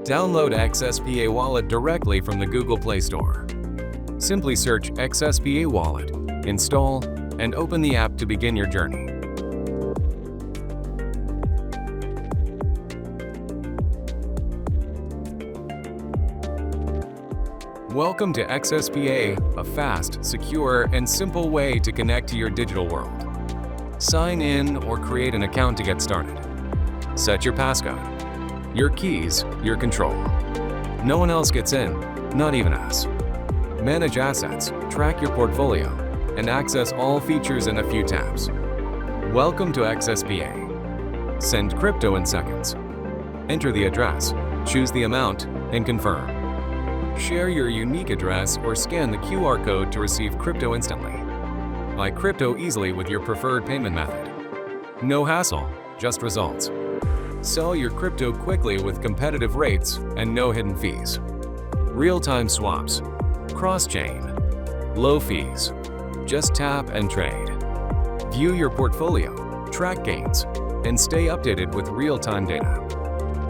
Download XSPA Wallet directly from the Google Play Store. Simply search XSPA Wallet, install, and open the app to begin your journey. Welcome to XSPA, a fast, secure, and simple way to connect to your digital world. Sign in or create an account to get started. Set your passcode. Your keys, your control. No one else gets in, not even us. Manage assets, track your portfolio, and access all features in a few taps. Welcome to XSPA. Send crypto in seconds. Enter the address, choose the amount, and confirm. Share your unique address or scan the QR code to receive crypto instantly. Buy crypto easily with your preferred payment method. No hassle, just results. Sell your crypto quickly with competitive rates and no hidden fees. Real-time swaps, cross-chain, low fees. Just tap and trade. View your portfolio, track gains, and stay updated with real-time data.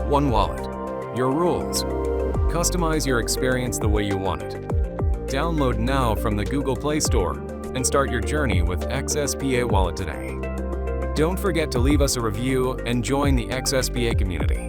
One wallet, your rules. Customize your experience the way you want it. Download now from the Google Play Store and start your journey with XSPA Wallet today. Don't forget to leave us a review and join the XSPA community.